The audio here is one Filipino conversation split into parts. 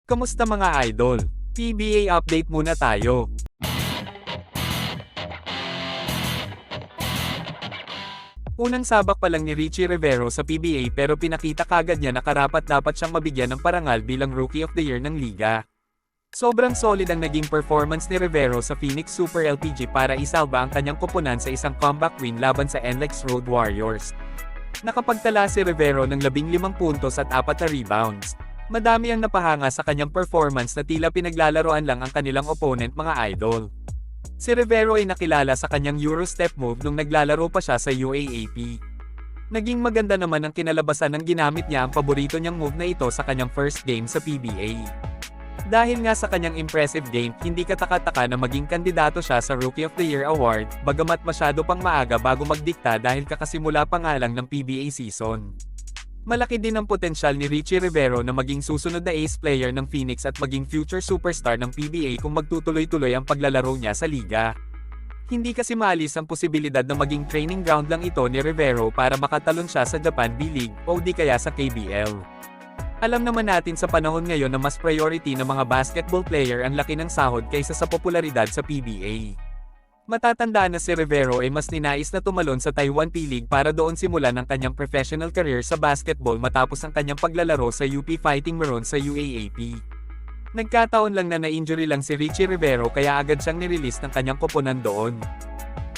Kamusta mga idol? PBA update muna tayo. Unang sabak pa lang ni Richie Rivero sa PBA pero pinakita kagad niya na karapat-dapat siyang mabigyan ng parangal bilang Rookie of the Year ng liga. Sobrang solid ang naging performance ni Rivero sa Phoenix Super LPG para isalba ang kanyang koponan sa isang comeback win laban sa NLEX Road Warriors. Nakapagtala si Rivero ng 15 puntos at 4 na rebounds. Madami ang napahanga sa kanyang performance na tila pinaglalaroan lang ang kanilang opponent mga idol. Si Rivero ay nakilala sa kanyang Eurostep move nung naglalaro pa siya sa UAAP. Naging maganda naman ang kinalabasan ng ginamit niya ang paborito niyang move na ito sa kanyang first game sa PBA. Dahil nga sa kanyang impressive game, hindi kataka-taka na maging kandidato siya sa Rookie of the Year award, bagamat masyado pang maaga bago magdikta dahil kakasimula pa nga lang ng PBA season. Malaki din ang potensyal ni Richie Rivero na maging susunod na ace player ng Phoenix at maging future superstar ng PBA kung magtutuloy-tuloy ang paglalaro niya sa liga. Hindi kasi maalis ang posibilidad na maging training ground lang ito ni Rivero para makatalon siya sa Japan B-League o di kaya sa KBL. Alam naman natin sa panahon ngayon na mas priority ng mga basketball player ang laki ng sahod kaysa sa popularidad sa PBA. Matatandaan na si Rivero ay mas ninais na tumalon sa Taiwan P-League para doon simulan ang kanyang professional career sa basketball matapos ang kanyang paglalaro sa UP Fighting Maroons sa UAAP. Nagkataon lang na na-injury lang si Richie Rivero kaya agad siyang nirelease ng kanyang koponan doon.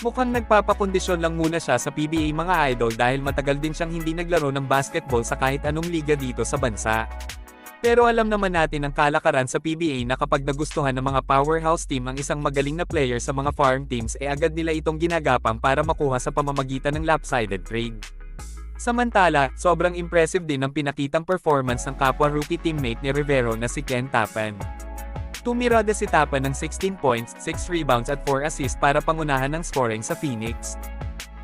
Mukhang nagpapakondisyon lang muna siya sa PBA mga idol dahil matagal din siyang hindi naglaro ng basketball sa kahit anong liga dito sa bansa. Pero alam naman natin ang kalakaran sa PBA na kapag nagustuhan ng mga powerhouse team ang isang magaling na player sa mga farm teams agad nila itong ginagapang para makuha sa pamamagitan ng lopsided trade. Samantala, sobrang impressive din ang pinakitang performance ng kapwa rookie teammate ni Rivero na si Ken Tapan. Tumirada si Tapan ng 16 points, 6 rebounds at 4 assists para pangunahan ng scoring sa Phoenix.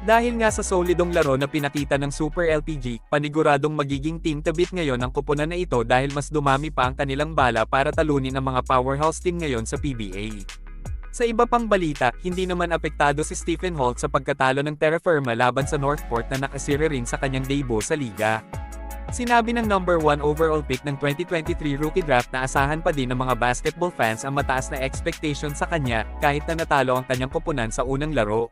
Dahil nga sa solidong laro na pinakita ng Super LPG, paniguradong magiging team tabit ngayon ang koponan na ito dahil mas dumami pa ang kanilang bala para talunin ang mga powerhouse team ngayon sa PBA. Sa iba pang balita, hindi naman apektado si Stephen Holt sa pagkatalo ng Terra Firma laban sa Northport na nakasira rin sa kanyang debut sa liga. Sinabi ng number 1 overall pick ng 2023 rookie draft na asahan pa din ng mga basketball fans ang mataas na expectation sa kanya kahit na natalo ang kanyang koponan sa unang laro.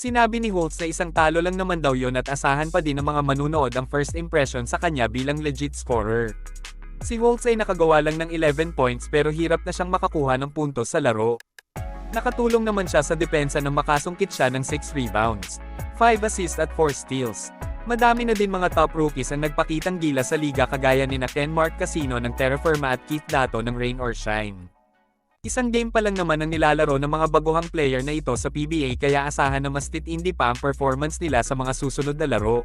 Sinabi ni Holtz na isang talo lang naman daw yon at asahan pa din ng mga manunood ang first impression sa kanya bilang legit scorer. Si Holtz ay nakagawa lang ng 11 points pero hirap na siyang makakuha ng puntos sa laro. Nakatulong naman siya sa depensa nang makasungkit siya ng 6 rebounds, 5 assists at 4 steals. Madami na din mga top rookies ang nagpakitang gila sa liga kagaya ni Ken Marcasino ng Terra Firma at Keith Dato ng Rain or Shine. Isang game pa lang naman ang nilalaro ng mga baguhang player na ito sa PBA kaya asahan na mas titindi pa ang performance nila sa mga susunod na laro.